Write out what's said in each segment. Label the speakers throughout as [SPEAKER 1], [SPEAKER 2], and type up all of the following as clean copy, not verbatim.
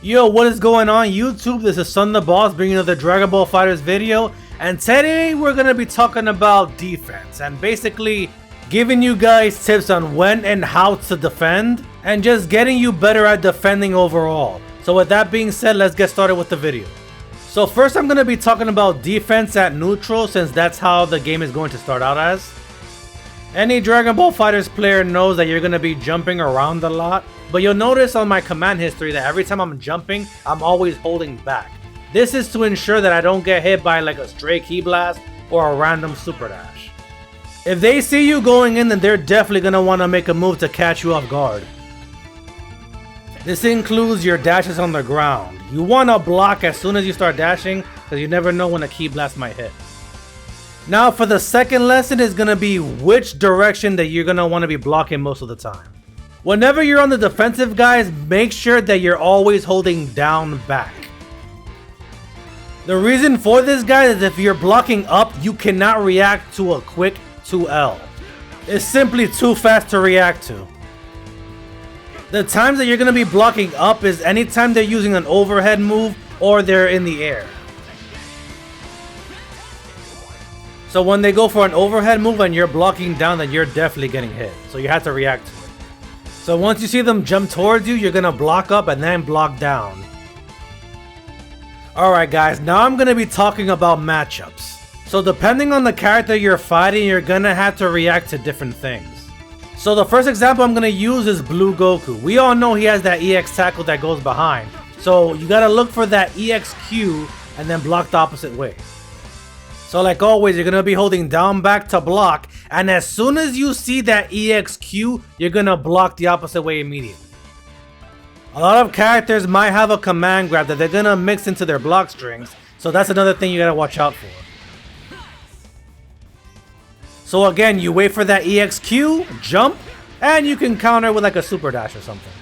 [SPEAKER 1] Yo, what is going on YouTube? This is DBFZ bringing another Dragon Ball FighterZ video, and today we're going to be talking about defense and basically giving you guys tips on when and how to defend and just getting you better at defending overall. So with that being said, let's get started with the video. So first I'm going to be talking about defense at neutral, since that's how the game is going to start out as. Any Dragon Ball FighterZ player knows that you're going to be jumping around a lot, but you'll notice on my command history that every time I'm jumping, I'm always holding back. This is to ensure that I don't get hit by like a stray ki blast or a random super dash. If they see you going in, then they're definitely going to want to make a move to catch you off guard. This includes your dashes on the ground. You want to block as soon as you start dashing, because you never know when a ki blast might hit. Now for the second lesson is going to be which direction that you're going to want to be blocking most of the time. Whenever you're on the defensive, guys, make sure that you're always holding down back. The reason for this, guys, is if you're blocking up, you cannot react to a quick 2L. It's simply too fast to react to. The times that you're going to be blocking up is anytime they're using an overhead move or they're in the air. So when they go for an overhead move and you're blocking down, then you're definitely getting hit. So you have to react to it. So once you see them jump towards you, you're going to block up and then block down. Alright guys, now I'm going to be talking about matchups. So depending on the character you're fighting, you're going to have to react to different things. So the first example I'm going to use is Blue Goku. We all know he has that EX tackle that goes behind. So you got to look for that EXQ and then block the opposite way. So like always, you're going to be holding down back to block, and as soon as you see that EXQ, you're going to block the opposite way immediately. A lot of characters might have a command grab that they're going to mix into their block strings, so that's another thing you got to watch out for. So again, you wait for that EXQ, jump, and you can counter with like a super dash or something.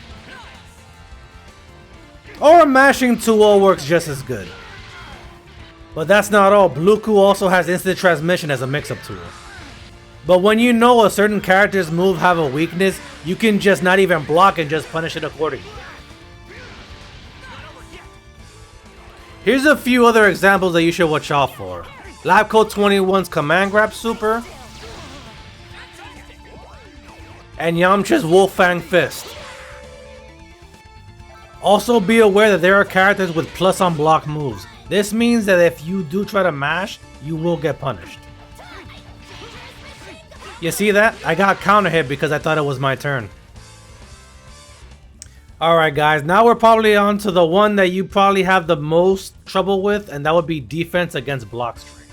[SPEAKER 1] Or mashing 2-0 works just as good. But that's not all. Bluku also has instant transmission as a mix-up tool. But when you know a certain character's move have a weakness, you can just not even block and just punish it accordingly. Here's a few other examples that you should watch out for. Labco 21's command grab super, and Yamcha's Wolfang fist. Also be aware that there are characters with plus on block moves. This means that if you do try to mash, you will get punished. You see that? I got counter hit because I thought it was my turn. Alright guys, now we're probably on to the one that you probably have the most trouble with, and that would be defense against block strings.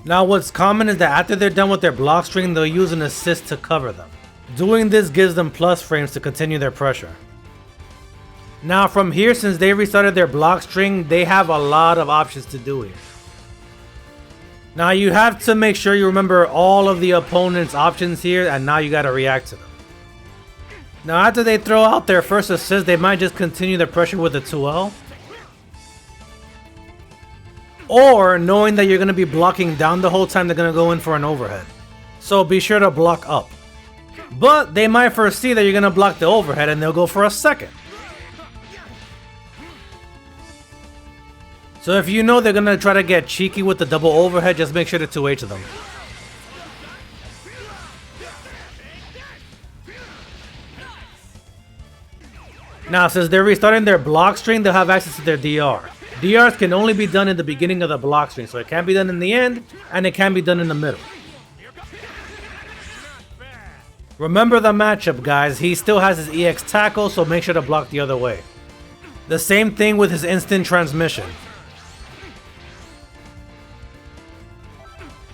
[SPEAKER 1] Now what's common is that after they're done with their block string, they'll use an assist to cover them. Doing this gives them plus frames to continue their pressure. Now from here, since they restarted their block string, they have a lot of options to do it. Now you have to make sure you remember all of the opponent's options here, and now you got to react to them. Now after they throw out their first assist, they might just continue their pressure with a 2L. Or knowing that you're going to be blocking down the whole time, they're going to go in for an overhead. So be sure to block up. But they might foresee that you're going to block the overhead and they'll go for a second. So if you know they're going to try to get cheeky with the double overhead, just make sure to 2H them. Now since they're restarting their block string, they'll have access to their DR. DRs can only be done in the beginning of the block string, so it can't be done in the end, and it can be done in the middle. Remember the matchup, guys. He still has his EX tackle, so make sure to block the other way. The same thing with his instant transmission.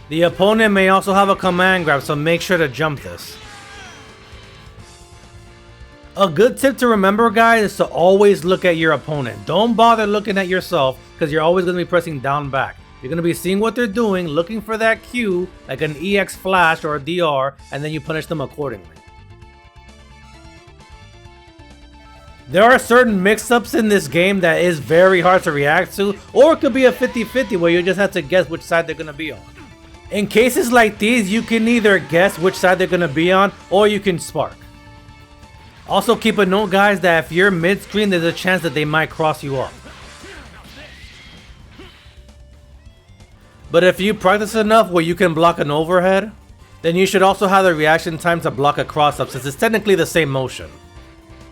[SPEAKER 1] The opponent may also have a command grab, so make sure to jump this. A good tip to remember, guys, is to always look at your opponent. Don't bother looking at yourself, because you're always going to be pressing down back. You're going to be seeing what they're doing, looking for that Q, like an EX flash or a DR, and then you punish them accordingly. There are certain mix-ups in this game that is very hard to react to, or it could be a 50-50 where you just have to guess which side they're going to be on. In cases like these, you can either guess which side they're going to be on, or you can spark. Also keep a note guys that if you're mid-screen, there's a chance that they might cross you up. But if you practice enough where you can block an overhead, then you should also have the reaction time to block a cross-up since it's technically the same motion.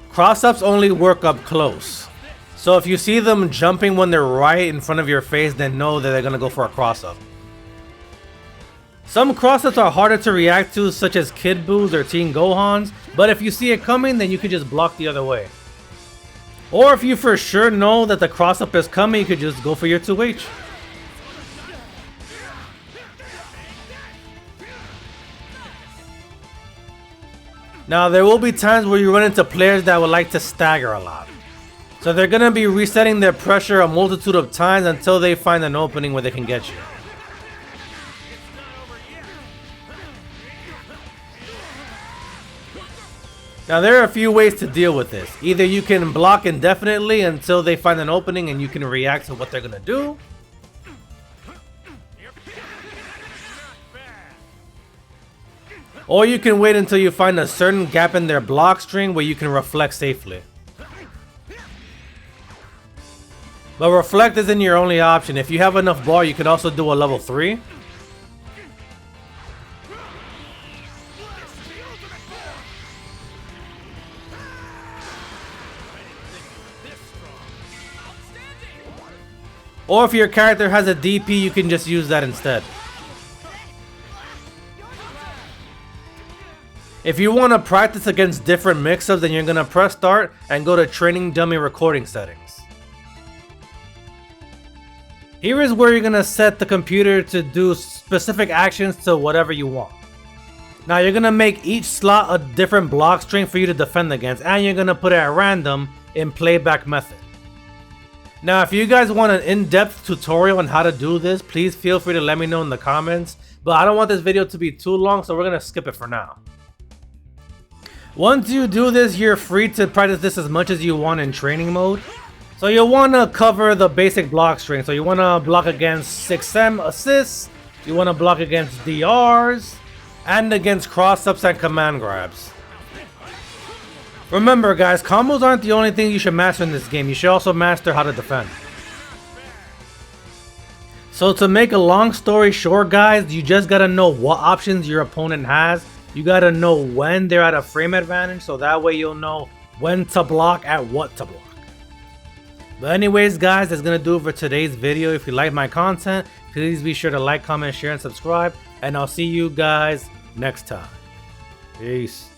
[SPEAKER 1] Cross-ups only work up close. So if you see them jumping when they're right in front of your face, then know that they're going to go for a cross-up. Some cross-ups are harder to react to, such as Kid Boos or Teen Gohans, but if you see it coming, then you can just block the other way. Or if you for sure know that the cross-up is coming, you could just go for your 2H. Now there will be times where you run into players that would like to stagger a lot. So they're going to be resetting their pressure a multitude of times until they find an opening where they can get you. Now there are a few ways to deal with this. Either you can block indefinitely until they find an opening and you can react to what they're going to do. Or you can wait until you find a certain gap in their block string where you can reflect safely. But reflect isn't your only option. If you have enough bar, you can also do a level 3. Or if your character has a DP, you can just use that instead. If you want to practice against different mix-ups, then you're going to press start and go to training dummy recording settings. Here is where you're going to set the computer to do specific actions to whatever you want. Now you're going to make each slot a different block string for you to defend against, and you're going to put it at random in playback method. Now if you guys want an in-depth tutorial on how to do this, please feel free to let me know in the comments, but I don't want this video to be too long, so we're going to skip it for now. Once you do this, you're free to practice this as much as you want in training mode. So you'll want to cover the basic block string. So you want to block against 6M assists, you want to block against DRs, and against cross-ups and command grabs. Remember guys, combos aren't the only thing you should master in this game. You should also master how to defend. So to make a long story short guys, you just gotta know what options your opponent has. You gotta know when they're at a frame advantage, so that way you'll know when to block and what to block. But anyways guys, that's gonna do it for today's video. If you like my content, please be sure to like, comment, share, and subscribe. And I'll see you guys next time. Peace.